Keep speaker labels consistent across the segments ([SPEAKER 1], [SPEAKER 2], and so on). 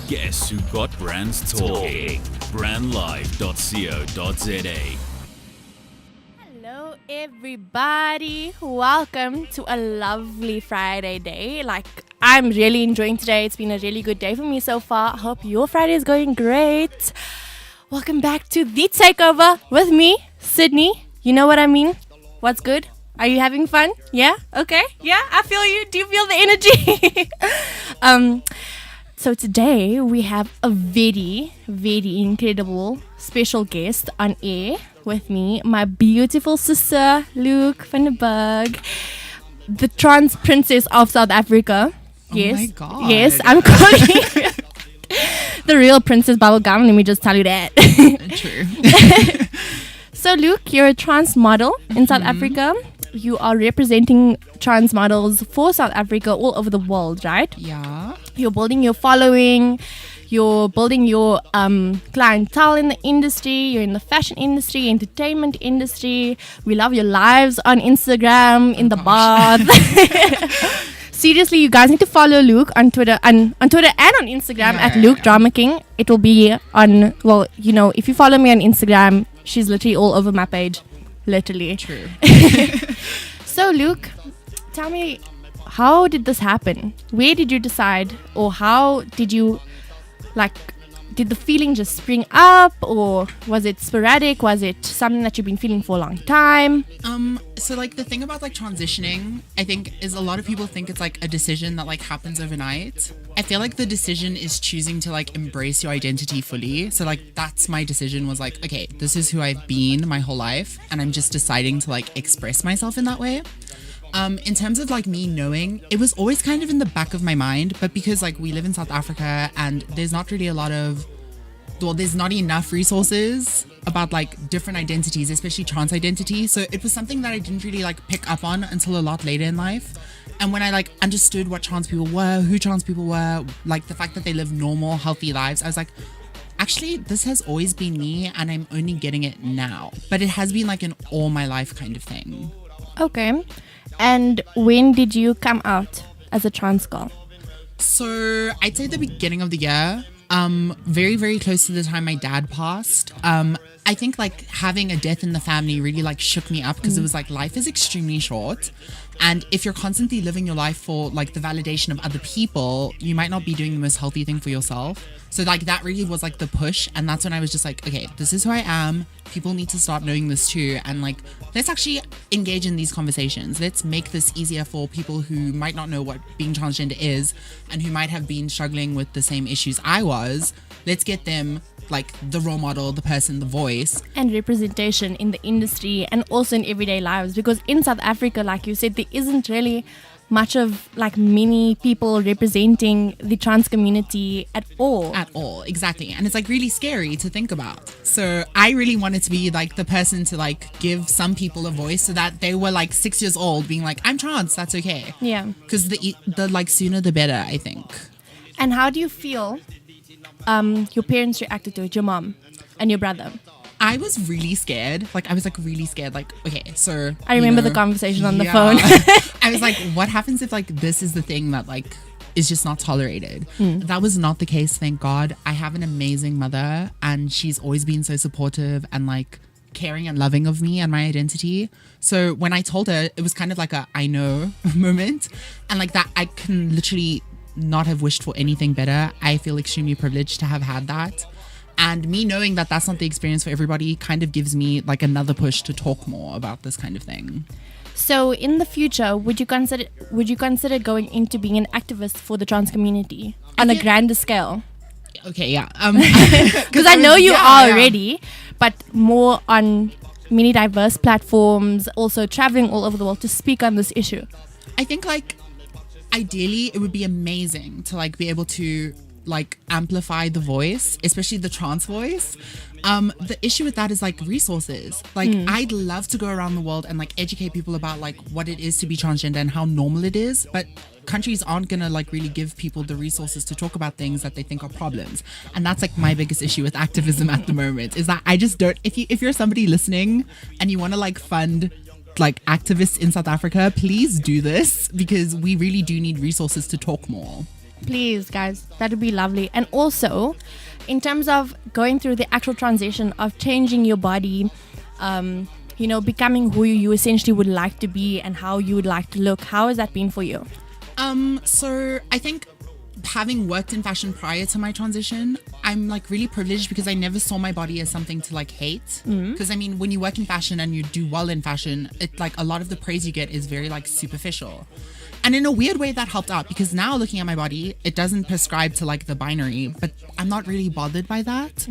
[SPEAKER 1] Guess who got brands talking? Brandlife.co.za.
[SPEAKER 2] Hello, everybody. Welcome to a lovely Friday day. I'm really enjoying today. It's been a really good day for me so far. I hope your Friday is going great. Welcome back to The Takeover with me, Syney. You know what I mean? What's good? Are you having fun? Yeah? Okay? Yeah? I feel you. Do you feel the energy? So today we have a very, very incredible special guest on air with me, my beautiful sister, Luke van der Berg, the trans princess of South Africa. Yes.
[SPEAKER 3] Oh my God.
[SPEAKER 2] Yes, I'm calling you the real Princess Bubblegum. Let me just tell you that.
[SPEAKER 3] True.
[SPEAKER 2] So Luke, you're a trans model in South Africa. You are representing trans models for South Africa all over the world, right?
[SPEAKER 3] Yeah.
[SPEAKER 2] You're building your following. You're building your clientele in the industry. You're in the fashion industry, entertainment industry. We love your lives on Instagram, in the bath. Seriously, you guys need to follow Luke on Twitter and on Instagram at Luke Drama King. It will be on, well, you know, if you follow me on Instagram, she's literally all over my page. Literally.
[SPEAKER 3] True.
[SPEAKER 2] So Luke, tell me, how did this happen? Where did you decide, or how did you, did the feeling just spring up, or was it sporadic? Was it something that you've been feeling for a long time?
[SPEAKER 3] So the thing about transitioning, I think, is a lot of people think it's a decision that happens overnight. I feel like the decision is choosing to embrace your identity fully. So that's my decision, was okay, this is who I've been my whole life, and I'm just deciding to express myself in that way. In terms of me knowing, it was always kind of in the back of my mind, but because we live in South Africa and there's not really there's not enough resources about different identities, especially trans identities. So it was something that I didn't really pick up on until a lot later in life. And when I understood what trans people were, who trans people were, the fact that they live normal, healthy lives, I was actually, this has always been me, and I'm only getting it now. But it has been an all my life kind of thing.
[SPEAKER 2] Okay. And when did you come out as a trans girl?
[SPEAKER 3] So I'd say the beginning of the year, very, very close to the time my dad passed. I think having a death in the family really shook me up, because it was life is extremely short. And if you're constantly living your life for the validation of other people, you might not be doing the most healthy thing for yourself. So that really was the push. And that's when I was just okay, this is who I am. People need to start knowing this too. And let's actually engage in these conversations. Let's make this easier for people who might not know what being transgender is, and who might have been struggling with the same issues I was. Let's get them the role model, the person, the voice.
[SPEAKER 2] And representation in the industry and also in everyday lives. Because in South Africa, like you said, there isn't really much of many people representing the trans community at all.
[SPEAKER 3] At all, exactly. And it's really scary to think about. So I really wanted to be the person to give some people a voice, so that they were 6 years old being I'm trans, that's okay.
[SPEAKER 2] Yeah.
[SPEAKER 3] Because the sooner the better, I think.
[SPEAKER 2] And how do you feel your parents reacted to it, your mom and your brother?
[SPEAKER 3] I was really scared. I was really scared. Okay, so
[SPEAKER 2] I remember the conversation on the phone.
[SPEAKER 3] I was what happens if this is the thing that is just not tolerated? That was not the case, thank God. I have an amazing mother, and she's always been so supportive and caring and loving of me and my identity. So when I told her, it was kind of a I know moment, and that I can literally not have wished for anything better. I feel extremely privileged to have had that. And me knowing that that's not the experience for everybody kind of gives me another push to talk more about this kind of thing.
[SPEAKER 2] So in the future, would you consider going into being an activist for the trans community on a grander scale?
[SPEAKER 3] Okay, yeah.
[SPEAKER 2] Because I know you are already, but more on many diverse platforms, also traveling all over the world to speak on this issue.
[SPEAKER 3] I think ideally it would be amazing to be able to amplify the voice, especially the trans voice. The issue with that is resources. I'd love to go around the world and educate people about what it is to be transgender and how normal it is, but countries aren't gonna really give people the resources to talk about things that they think are problems. And that's my biggest issue with activism at the moment, is that I just don't, if you're somebody listening and you want to fund like activists in South Africa, please do this because we really do need resources to talk more.
[SPEAKER 2] Please, guys, that would be lovely. And also, in terms of going through the actual transition of changing your body, becoming who you essentially would like to be and how you would like to look, how has that been for you?
[SPEAKER 3] So I think having worked in fashion prior to my transition, I'm like really privileged because I never saw my body as something to like hate. Because I mean, when you work in fashion and you do well in fashion, it like a lot of the praise you get is very like superficial. And in a weird way that helped out because now looking at my body, it doesn't prescribe to like the binary, but I'm not really bothered by that.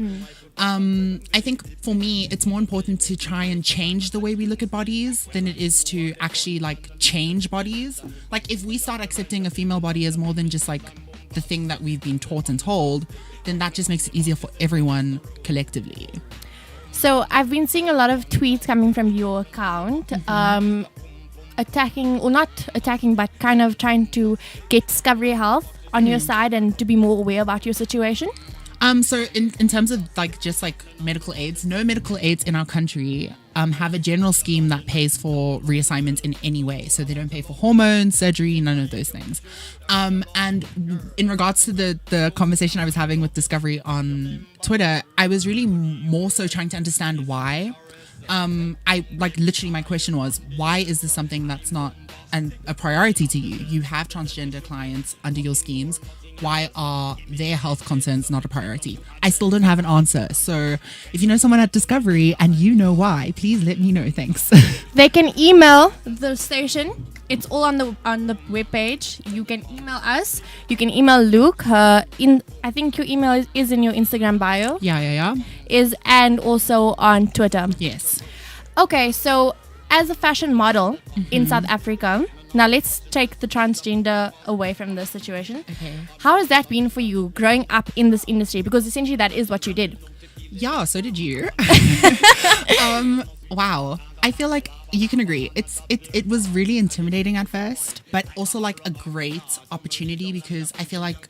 [SPEAKER 3] I think for me, it's more important to try and change the way we look at bodies than it is to actually like change bodies. Like if we start accepting a female body as more than just like the thing that we've been taught and told, then that just makes it easier for everyone collectively.
[SPEAKER 2] So I've been seeing a lot of tweets coming from your account, attacking, or not attacking, but kind of trying to get Discovery Health on your side and to be more aware about your situation.
[SPEAKER 3] So in terms of like just like medical aids, no medical aids in our country have a general scheme that pays for reassignments in any way. So they don't pay for hormones, surgery, none of those things. And in regards to the conversation I was having with Discovery on Twitter, I was really more so trying to understand why. I like literally my question was, why is this something that's not a priority to you? You have transgender clients under your schemes. Why are their health concerns not a priority? I still don't have an answer. So if you know someone at Discovery and you know why, please let me know. Thanks.
[SPEAKER 2] They can email the station. It's all on the webpage. You can email us. You can email Luke. I think your email is in your Instagram bio.
[SPEAKER 3] Yeah.
[SPEAKER 2] And also on Twitter.
[SPEAKER 3] Yes.
[SPEAKER 2] Okay, so as a fashion model in South Africa, now let's take the transgender away from the situation.
[SPEAKER 3] Okay.
[SPEAKER 2] How has that been for you growing up in this industry? Because essentially that is what you did.
[SPEAKER 3] Yeah, so did you. Wow. I feel like you can agree. It was really intimidating at first, but also like a great opportunity because I feel like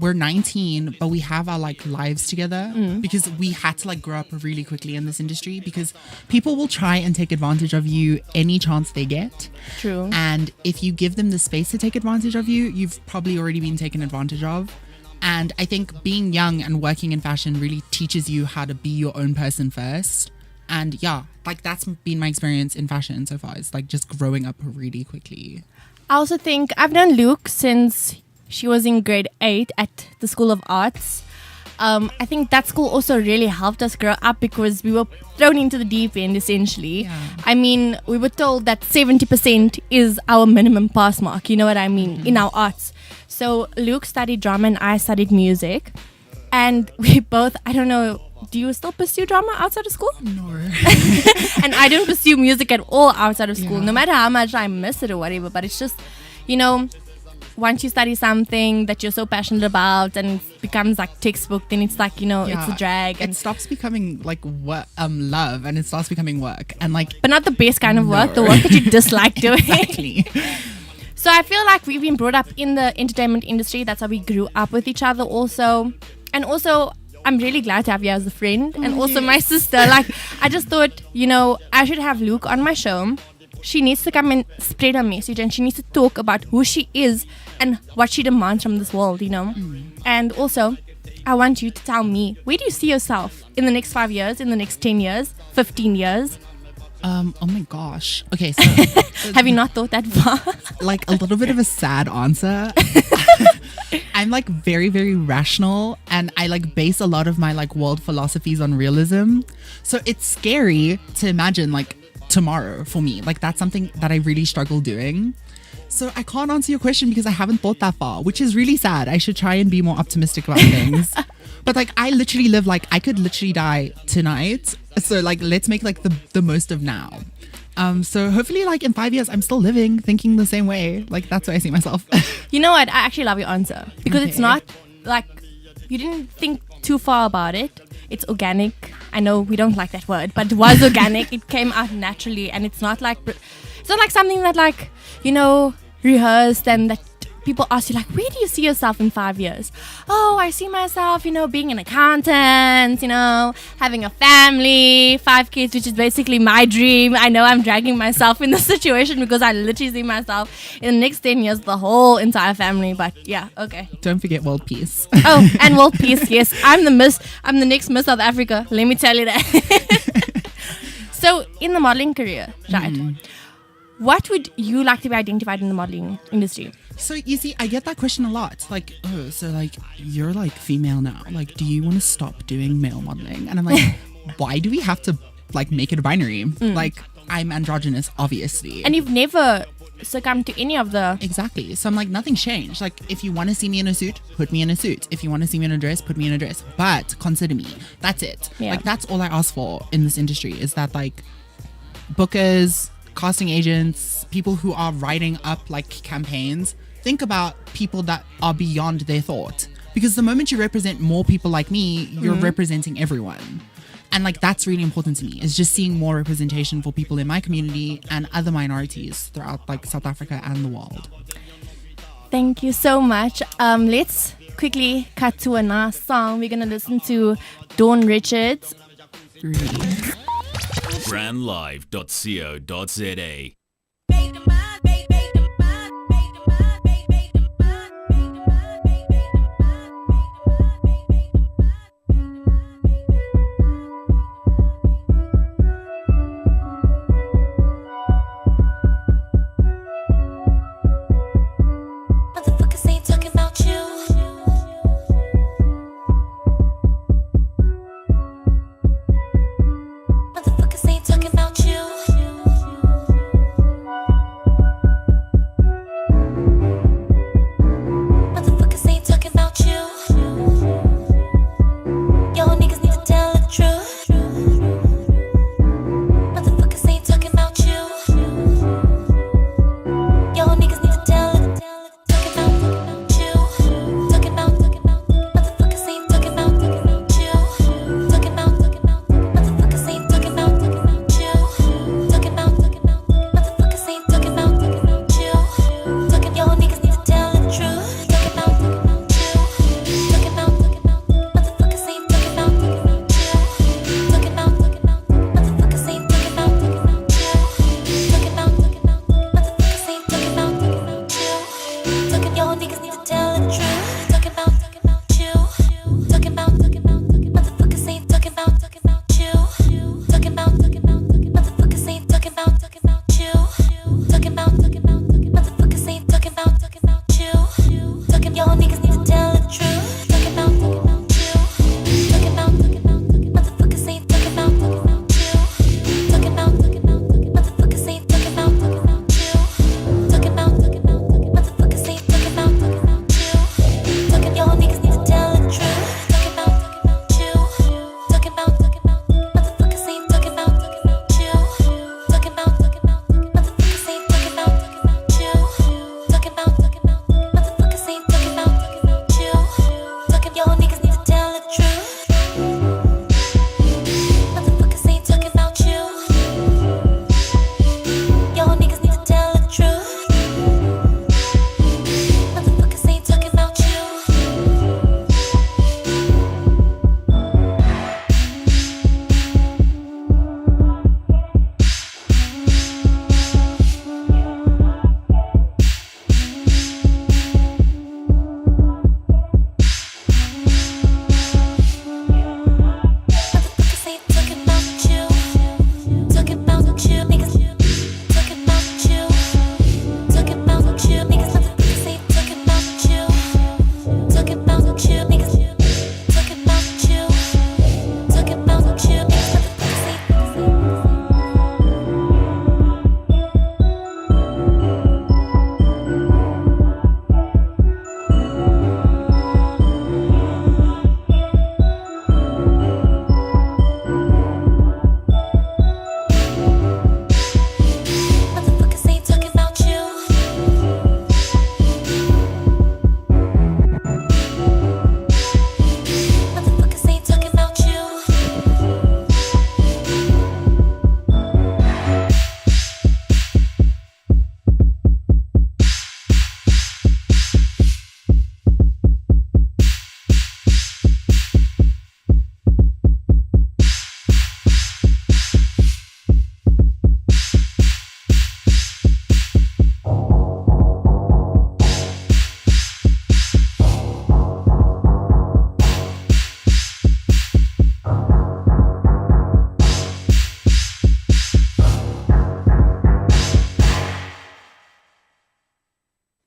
[SPEAKER 3] we're 19, but we have our like lives together because we had to like grow up really quickly in this industry because people will try and take advantage of you any chance they get.
[SPEAKER 2] True.
[SPEAKER 3] And if you give them the space to take advantage of you, you've probably already been taken advantage of. And I think being young and working in fashion really teaches you how to be your own person first. And yeah, like that's been my experience in fashion so far. It's like just growing up really quickly.
[SPEAKER 2] I also think I've known Luke since she was in grade 8 at the School of Arts. I think that school also really helped us grow up because we were thrown into the deep end essentially.
[SPEAKER 3] Yeah.
[SPEAKER 2] I mean, we were told that 70% is our minimum pass mark, you know what I mean, in our arts. So Luke studied drama and I studied music. And we both, I don't know, do you still pursue drama outside of school?
[SPEAKER 3] No.
[SPEAKER 2] And I didn't pursue music at all outside of school,
[SPEAKER 3] Yeah.
[SPEAKER 2] no matter how much I miss it or whatever. But it's just, you know, once you study something that you're so passionate about and it becomes like textbook, then it's like, you know, it's a drag.
[SPEAKER 3] It stops becoming like love and it starts becoming work. And like,
[SPEAKER 2] but not the best kind of work, the work that you dislike doing.
[SPEAKER 3] Exactly.
[SPEAKER 2] So I feel like we've been brought up in the entertainment industry. That's how we grew up with each other also. And also, I'm really glad to have you as a friend and also my sister. Like, I just thought, you know, I should have Luke on my show. She needs to come and spread her message and she needs to talk about who she is and what she demands from this world, you know. And also, I want you to tell me, where do you see yourself in the next 5 years, in the next 10 years, 15 years?
[SPEAKER 3] Oh my gosh. Okay, so
[SPEAKER 2] Have you not thought that far?
[SPEAKER 3] like a little bit of a sad answer. I'm like very, very rational and I like base a lot of my like world philosophies on realism. So it's scary to imagine like tomorrow for me. Like that's something that I really struggle doing. So I can't answer your question because I haven't thought that far, which is really sad. I should try and be more optimistic about things. But like I literally live like I could literally die tonight. So like let's make like the most of now. So hopefully like in 5 years I'm still living, thinking the same way. Like that's where I see myself.
[SPEAKER 2] You know what? I actually love your answer because it's not like you didn't think too far about it. It's organic. I know we don't like that word, but it was organic. It came out naturally, and it's not like something that like, you know, rehearsed and that people ask you like, where do you see yourself in 5 years? Oh, I see myself, being an accountant, having a family, 5 kids, which is basically my dream. I know I'm dragging myself in this situation because I literally see myself in the next 10 years, the whole entire family. But yeah, okay.
[SPEAKER 3] Don't forget world peace.
[SPEAKER 2] Oh, and world peace, yes. I'm the next Miss South Africa. Let me tell you that. So in the modeling career, right? What would you like to be identified in the modeling industry?
[SPEAKER 3] So you see, I get that question a lot. Like, oh, so like you're like female now. Like, do you want to stop doing male modeling? And I'm like, why do we have to like make it a binary? Like, I'm androgynous, obviously.
[SPEAKER 2] And you've never succumbed to any of the...
[SPEAKER 3] Exactly. So I'm like, nothing's changed. Like, if you want to see me in a suit, put me in a suit. If you want to see me in a dress, put me in a dress. But consider me. That's it.
[SPEAKER 2] Yeah.
[SPEAKER 3] Like, that's all I ask for in this industry is that like bookers, casting agents, people who are writing up like campaigns, think about people that are beyond their thought. Because the moment you represent more people like me, you're representing everyone. And like that's really important to me, is just seeing more representation for people in my community and other minorities throughout like South Africa and the world.
[SPEAKER 2] Thank you so much. Let's quickly cut to another song. We're gonna listen to Dawn Richards.
[SPEAKER 1] brandlive.co.za.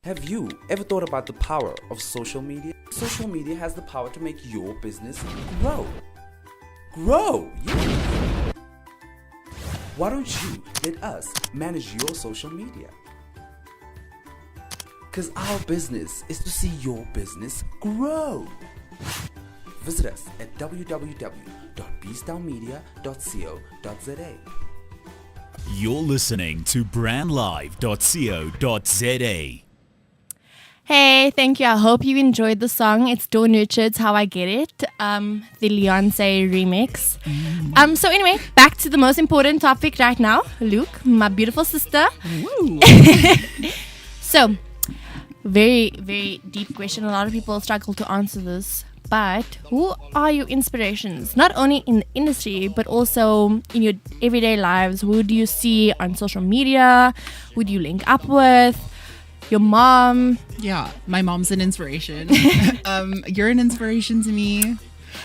[SPEAKER 4] Have you ever thought about the power of social media? Social media has the power to make your business grow. Grow! Yeah. Why don't you let us manage your social media? Because our business is to see your business grow. Visit us at www.bstownmedia.co.za.
[SPEAKER 1] You're listening to brandlive.co.za.
[SPEAKER 2] Hey, thank you. I hope you enjoyed the song. It's Door Nurtured's How I Get It, the Leonce remix. So anyway, back to the most important topic right now. Luke, my beautiful sister. So, very, very deep question. A lot of people struggle to answer this. But who are your inspirations? Not only in the industry, but also in your everyday lives. Who do you see on social media? Who do you link up with? Your mom.
[SPEAKER 3] Yeah, my mom's an inspiration. You're an inspiration to me.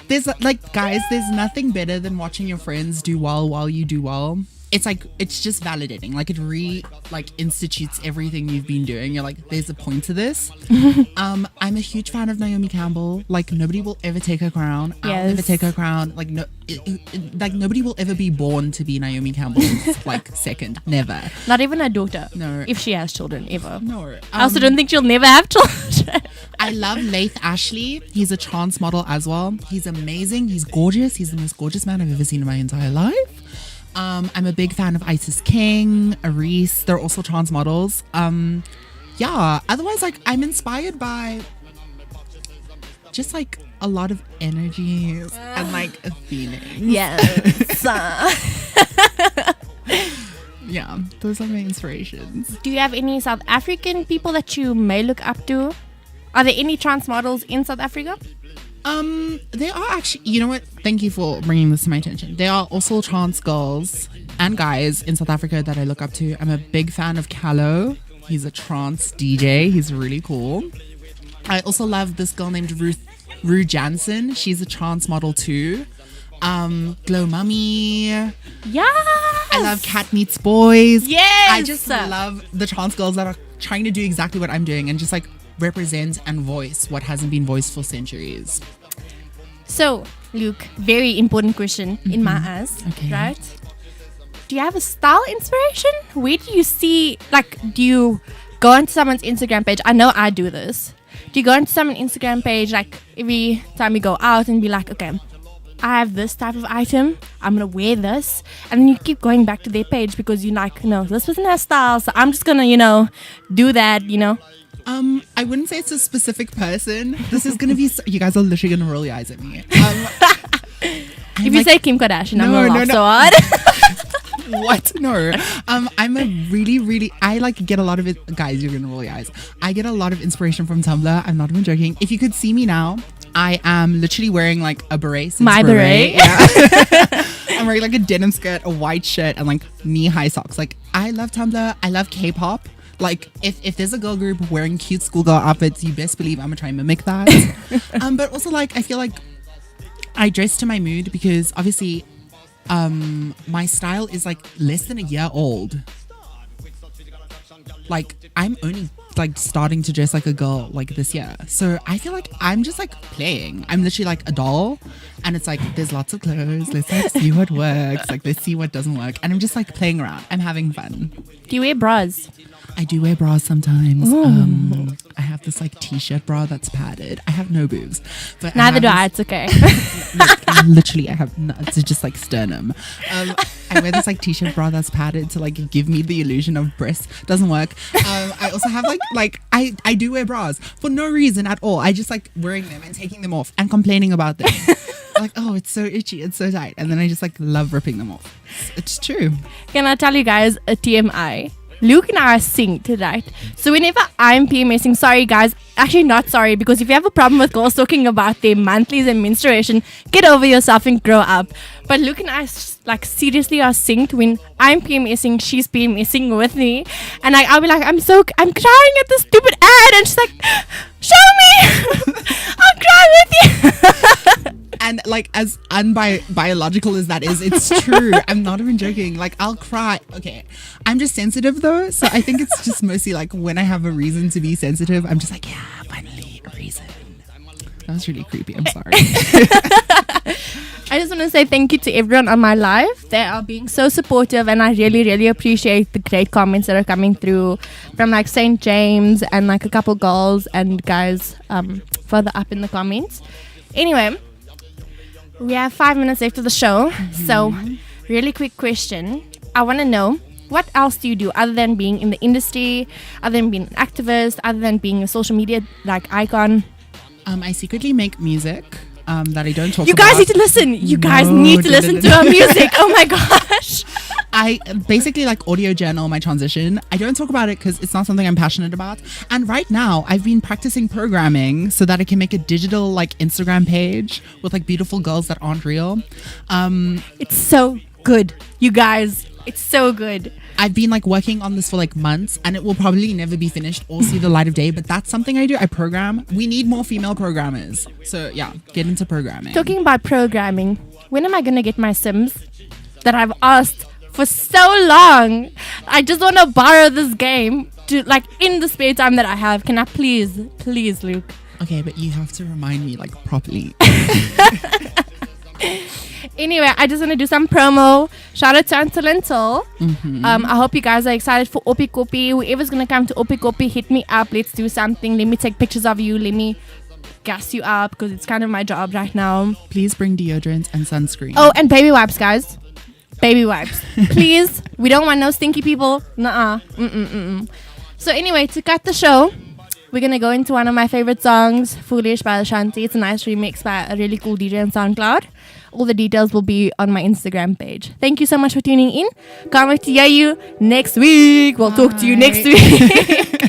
[SPEAKER 3] There's guys, there's nothing better than watching your friends do well while you do well. It's it's just validating. It institutes everything you've been doing. You're like, there's a point to this. I'm a huge fan of Naomi Campbell. Nobody will ever take her crown.
[SPEAKER 2] Yes.
[SPEAKER 3] I'll never take her crown. Nobody will ever be born to be Naomi Campbell's second. Never.
[SPEAKER 2] Not even her daughter.
[SPEAKER 3] No.
[SPEAKER 2] If she has children, ever.
[SPEAKER 3] No.
[SPEAKER 2] I also don't think she'll never have children.
[SPEAKER 3] I love Laith Ashley. He's a trans model as well. He's amazing. He's gorgeous. He's the most gorgeous man I've ever seen in my entire life. I'm a big fan of Isis King, Aris. They're also trans models. Otherwise, I'm inspired by just a lot of energies and feelings.
[SPEAKER 2] Yes.
[SPEAKER 3] Yeah, those are my inspirations.
[SPEAKER 2] Do you have any South African people that you may look up to? Are there any trans models in South Africa?
[SPEAKER 3] There are actually, you know what? Thank you for bringing this to my attention. There are also trans girls and guys in South Africa that I look up to. I'm a big fan of Callow. He's a trans DJ. He's really cool. I also love this girl named Rue Jansen. She's a trans model too. Glow Mummy.
[SPEAKER 2] Yeah.
[SPEAKER 3] I love Cat Meets Boys.
[SPEAKER 2] Yes.
[SPEAKER 3] I just love the trans girls that are trying to do exactly what I'm doing and just represent and voice what hasn't been voiced for centuries.
[SPEAKER 2] So, Luke, very important question in my eyes,
[SPEAKER 3] Okay.
[SPEAKER 2] right? Do you have a style inspiration? Where do you see, do you go onto someone's Instagram page? I know I do this. Do you go onto someone's Instagram page, every time you go out and be like, okay, I have this type of item, I'm going to wear this. And then you keep going back to their page because you're like, no, this person has style, so I'm just going to, do that,
[SPEAKER 3] I wouldn't say it's a specific person. This is gonna be you guys are literally gonna roll your eyes at me.
[SPEAKER 2] If you say Kim Kardashian, I'm gonna laugh so hard.
[SPEAKER 3] What? No. I'm a really I get a lot of it. Guys, you're gonna roll your eyes. I get a lot of inspiration from Tumblr. I'm not even joking. If you could see me now, I am literally wearing a beret.
[SPEAKER 2] My beret.
[SPEAKER 3] Yeah. I'm wearing a denim skirt, a white shirt, and knee-high socks. I love Tumblr. I love K-pop. If there's a girl group wearing cute schoolgirl outfits, you best believe I'm gonna try and mimic that. But also I feel I dress to my mood because obviously my style is less than a year old. I'm only starting to dress like a girl this year. So I feel I'm just playing. I'm literally a doll, and it's there's lots of clothes. Let's see what works. Let's see what doesn't work. And I'm just playing around. I'm having fun.
[SPEAKER 2] Do you wear bras?
[SPEAKER 3] I do wear bras sometimes. I have this t-shirt bra that's padded. I have no boobs, but
[SPEAKER 2] Neither do I. It's okay.
[SPEAKER 3] Literally, I have it's just sternum. I wear this t-shirt bra that's padded to give me the illusion of breast. Doesn't work. I also have I do wear bras for no reason at all. I just wearing them and taking them off and complaining about them. Oh, it's so itchy, it's so tight, and then I just love ripping them off. It's true.
[SPEAKER 2] Can I tell you guys a TMI? Luke and I are synced, right? So whenever I'm PMSing, sorry guys, actually not sorry, because if you have a problem with girls talking about their monthlies and menstruation, get over yourself and grow up. But Luke and I seriously are synced. When I'm PMSing, she's PMSing with me, and I'll be I'm crying at this stupid ad, and she's show me. I'll cry with you.
[SPEAKER 3] And like as unbiological as that is, it's true. I'm not even joking. Like I'll cry. Okay. I'm just sensitive though. So I think it's just mostly like when I have a reason to be sensitive, I'm just like, yeah, finally a reason. That was really creepy. I'm sorry.
[SPEAKER 2] I just want to say thank you to everyone on my live. They are being so supportive, and I really, really appreciate the great comments that are coming through from like St. James and like a couple girls and guys further up in the comments. Anyway, we have 5 minutes left of the show. So, really quick question. I want to know, what else do you do other than being in the industry, other than being an activist, other than being a social media like icon?
[SPEAKER 3] I secretly make music. That I don't talk about.
[SPEAKER 2] You guys need to listen. You guys need to listen to our music. Oh my gosh.
[SPEAKER 3] I basically like audio journal my transition. I don't talk about it because it's not something I'm passionate about. And right now I've been practicing programming so that I can make a digital like Instagram page with like beautiful girls that aren't real.
[SPEAKER 2] It's so good. You guys, it's so good.
[SPEAKER 3] I've been like working on this for like months and it will probably never be finished or see the light of day, but that's something I do. I program. We need more female programmers. So yeah, get into programming.
[SPEAKER 2] Talking about programming, when am I going to get my Sims that I've asked for so long? I just want to borrow this game to like in the spare time that I have. Can I please, Luke?
[SPEAKER 3] Okay, but you have to remind me like properly.
[SPEAKER 2] Anyway, I just want to do some promo. Shout out to Antalental. I hope you guys are excited for Opi Kopi. Whoever's going to come to Opi Kopi, hit me up. Let's do something. Let me take pictures of you. Let me gas you up because it's kind of my job right now.
[SPEAKER 3] Please bring deodorant and sunscreen.
[SPEAKER 2] Oh, and baby wipes, guys. Baby wipes. Please. We don't want no stinky people. Nuh-uh. So anyway, to cut the show, we're going to go into one of my favorite songs, Foolish by Ashanti. It's a nice remix by a really cool DJ on SoundCloud. All the details will be on my Instagram page. Thank you so much for tuning in. Can't wait to hear you next week. We'll talk to you next week.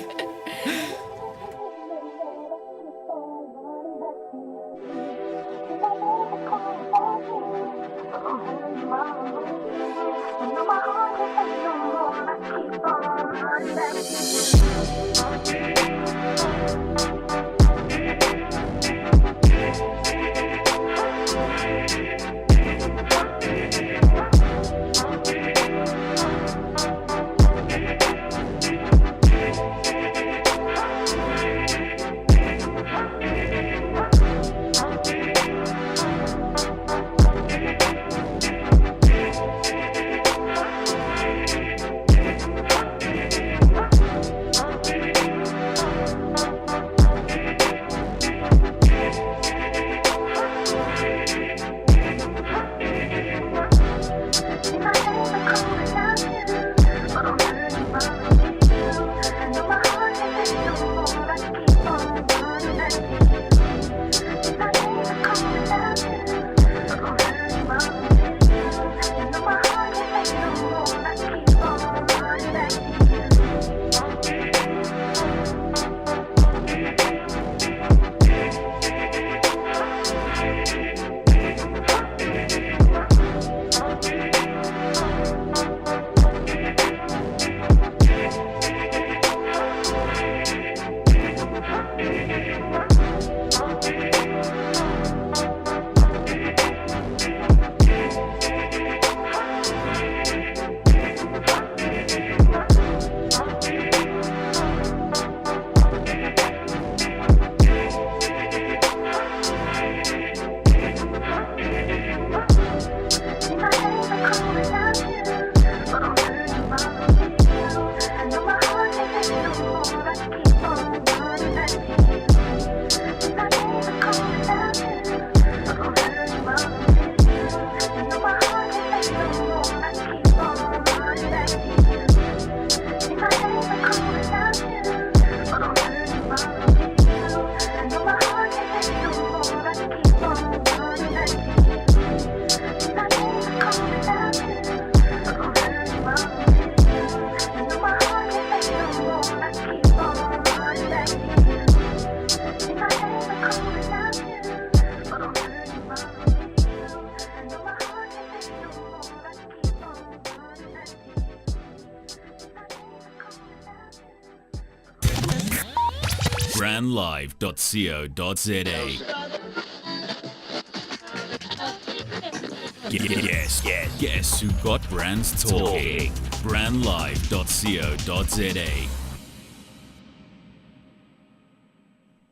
[SPEAKER 1] brandlive.co.za. Guess who got brands talking? Brandlive.co.za